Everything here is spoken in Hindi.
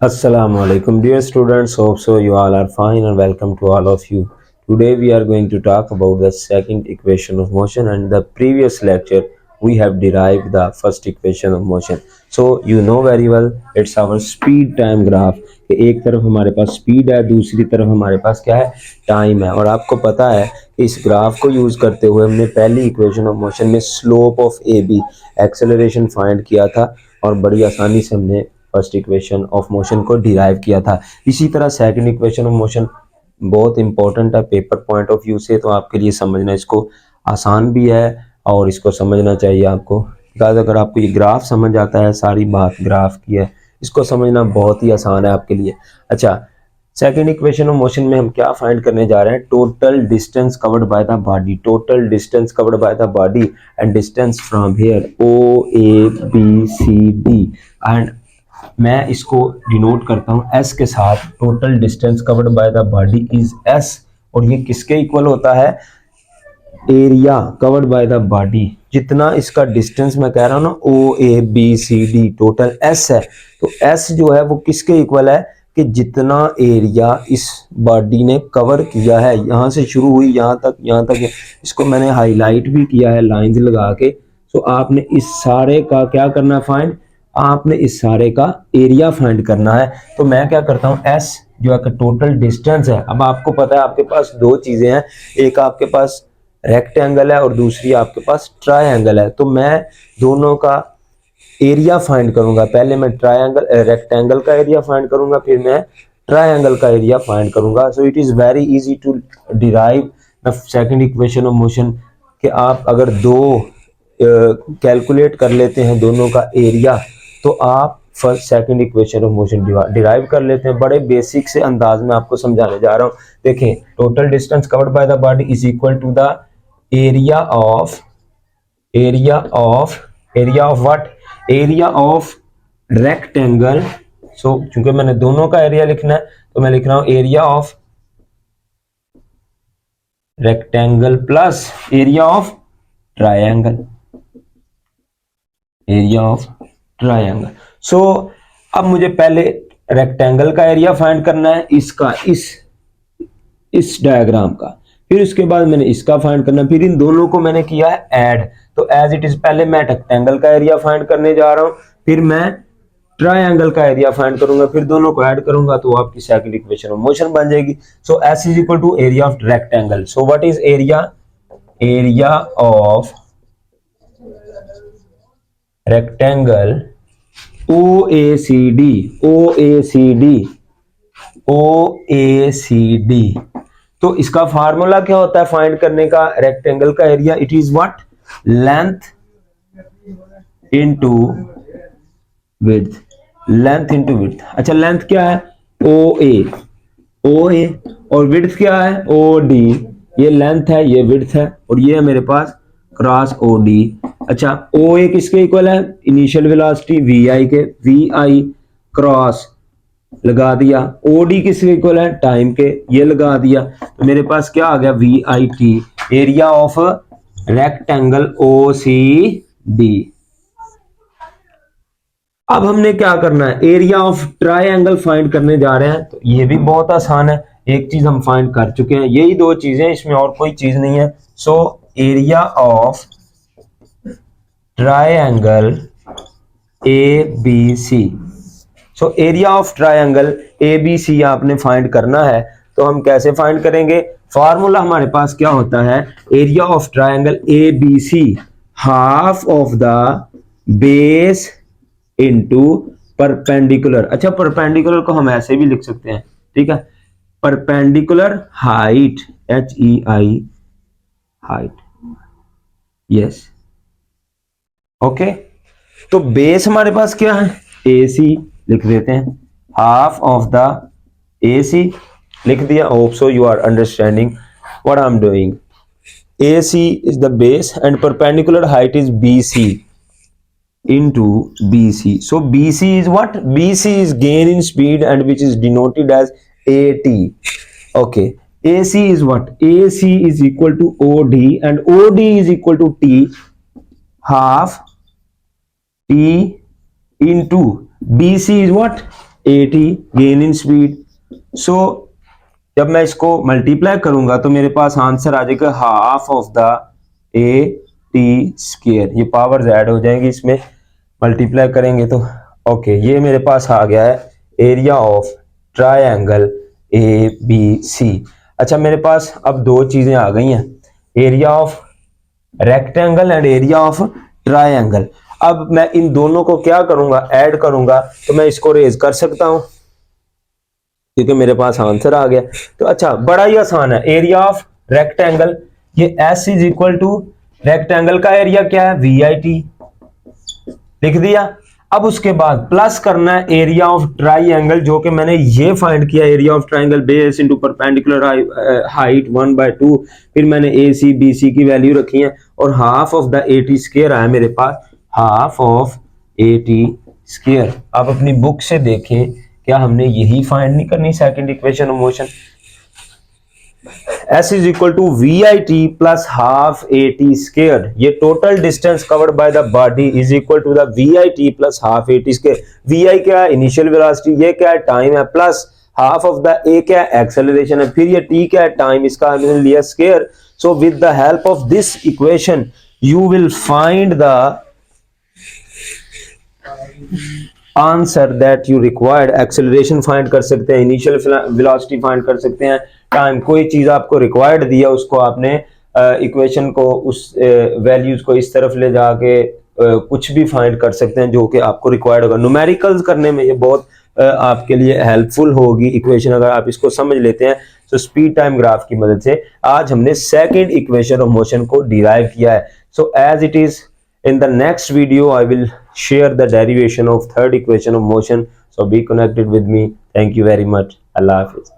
Assalamu alaikum, dear students. Hope so you all are fine and welcome to all of you. Today we are going to talk about the second equation of motion, and the previous lecture we have derived the first equation of motion. So you know very well it's our speed time graph. कि एक तरफ हमारे पास स्पीड है, दूसरी तरफ हमारे पास क्या है, टाइम है। और आपको पता है कि इस ग्राफ को यूज करते हुए हमने पहली इक्वेशन ऑफ मोशन में slope of A B acceleration find किया था और बड़ी आसानी से हमने फर्स्ट इक्वेशन ऑफ मोशन को डिराइव किया था। इसी तरह सेकंड इक्वेशन ऑफ मोशन बहुत इंपॉर्टेंट है पेपर पॉइंट ऑफ व्यू से, तो आपके लिए समझना इसको आसान भी है और इसको समझना चाहिए आपको। बिकॉज अगर आपको ये ग्राफ समझ आता है, सारी बात ग्राफ की है, इसको समझना बहुत ही आसान है आपके लिए। अच्छा, सेकेंड इक्वेशन ऑफ मोशन में हम क्या फाइंड करने जा रहे हैं? Total distance covered by the body, total distance covered by the body and distance from here O A B C D. And मैं इसको डिनोट करता हूं एस के साथ। Total distance covered by the body is S, और ये किसके इक्वल होता है? Area covered by the body. जितना इसका डिस्टेंस मैं कह रहा हूं ना, O A B C D, total S है। तो एस जो है वो किसके इक्वल है? कि जितना एरिया इस बॉडी ने कवर किया है, यहां से शुरू हुई यहां तक इसको मैंने हाईलाइट भी किया है लाइंस लगा के। तो आपने इस सारे का क्या करना है? फाइंड। आपने इस सारे का एरिया फाइंड करना है। तो मैं क्या करता हूं, एस जो है टोटल डिस्टेंस है। अब आपको पता है आपके पास दो चीजें हैं, एक आपके पास रेक्टेंगल है और दूसरी आपके पास ट्रायंगल है। तो मैं दोनों का एरिया फाइंड करूंगा। पहले मैं रेक्टेंगल का एरिया फाइंड करूंगा, फिर मैं ट्रायंगल का एरिया फाइंड करूंगा। So it is very easy to derive the second equation of motion. कि आप अगर दो कैलकुलेट कर लेते हैं दोनों का एरिया, तो आप first second equation of motion derive कर लेते हैं। बड़े बेसिक से अंदाज में आपको समझाने जा रहा हूं। देखें, total distance covered by the body is equal to the area of what? Area of rectangle. So चूंकि मैंने दोनों का एरिया लिखना है, तो मैं लिख रहा हूं area of rectangle plus area of triangle, area of triangle. So अब मुझे पहले रेक्टेंगल का एरिया फाइंड करना है, इसका इस डायग्राम का। फिर उसके बाद मैंने इसका फाइंड करना है, फिर इन दोनों को मैंने किया है ऐड। तो एज इट इज पहले मैं रेक्टेंगल का एरिया फाइंड करने जा रहा हूं, फिर मैं ट्रायंगल का एरिया फाइंड करूंगा, फिर दोनों को ऐड करूंगा, तो आपकी सेकंड इक्वेशन ऑफ मोशन बन जाएगी। So S is equal to area of rectangle. So what is area of rectangle OACD, OACD। तो इसका फार्मूला क्या होता है फाइंड करने का रेक्टेंगल का area? It is what? Length into width, length into width. अच्छा, लेंथ क्या है? OA और विड्थ क्या है? OD। ये लेंथ है, ये विड्थ है, और ये है मेरे पास क्रॉस OD। अच्छा, OA किसके इक्वल है? इनिशियल वेलोसिटी VI के, VI क्रॉस लगा दिया। OD किसके इक्वल है? टाइम के, ये लगा दिया। तो मेरे पास क्या आ गया? VIT, area of rectangle OCD। अब हमने क्या करना है? एरिया ऑफ ट्रायंगल फाइंड करने जा रहे हैं। तो ये भी बहुत आसान है, एक चीज हम फाइंड कर चुके हैं, यही दो चीजें, इसमें और कोई चीज नहीं है। So area of triangle ABC। So area of triangle ABC आपने फाइंड करना है। तो हम कैसे फाइंड करेंगे? फॉर्मूला हमारे पास क्या होता है? Area of triangle ABC half of the base into perpendicular. अच्छा, परपेंडिकुलर को हम ऐसे भी लिख सकते हैं, ठीक है? Perpendicular height, HEI height, yes, okay. तो बेस हमारे पास क्या है? AC लिख देते हैं, हाफ ऑफ द AC लिख दिया। Hope so you are understanding what I am doing. AC is the base and perpendicular height is BC into BC. So BC is what? BC is gain in speed and which is denoted as AT. Okay. AC is what? AC is equal to OD and OD is equal to T, half T into BC is what? 80 gain in speed. So जब मैं इसको मल्टीप्लाई करूंगा तो मेरे पास आंसर आ जाएगा half of the AT square. ये पावर्स ऐड हो जाएंगी इसमें, मल्टीप्लाई करेंगे तो ओके, ये मेरे पास आ गया है एरिया ऑफ ट्रायंगल ABC। अच्छा, मेरे पास अब दो चीजें आ गई हैं, area of rectangle and area of triangle. अब मैं इन दोनों को क्या करूंगा, ऐड करूंगा, तो मैं इसको रेज कर सकता हूं क्योंकि मेरे पास आंसर आ गया। तो अच्छा, बड़ा ही आसान है, एरिया ऑफ रेक्टेंगल, ये S is equal to rectangle का एरिया क्या है, VIT, लिख दिया। अब उसके बाद प्लस करना है एरिया ऑफ ट्राइंगल, जो कि मैंने ये फाइंड किया, area of triangle base into perpendicular height 1/2, फिर मैंने AC BC की वैल्यू रखी है और half of the AT square आया मेरे पास, हाफ ऑफ AT स्क्वायर। आप अपनी बुक से देखें, क्या हमने यही फाइंड नहीं करनी second equation of motion. S is equal to VIT plus half AT squared। ये total distance covered by the body is equal to the VIT plus half AT square. VI क्या है, इनिशियल वेलोसिटी, ये क्या है, टाइम है, plus half of the A क्या है, एक्सेलरेशन है, फिर ये T क्या है, टाइम, इसका हमने लिया square. So with the help of this equation you will find the answer that you required. Acceleration find कर सकते हैं, इनिशियल वेलोसिटी फाइंड कर सकते हैं, टाइम, कोई चीज आपको रिक्वायर्ड दिया उसको आपने इक्वेशन को उस वैल्यूज को इस तरफ ले जाके कुछ भी फाइंड कर सकते हैं जो कि आपको रिक्वायर्ड होगा। न्यूमेरिकल्स करने में ये बहुत आपके लिए हेल्पफुल होगी इक्वेशन, अगर आप इसको समझ लेते हैं। तो स्पीड टाइम ग्राफ की मदद से आज हमने सेकंड इक्वेशन ऑफ मोशन को डिराइव किया है। So as it is in the next video I will share the derivation of third equation of motion, so be connected with me. Thank you very much. Allah Hafiz.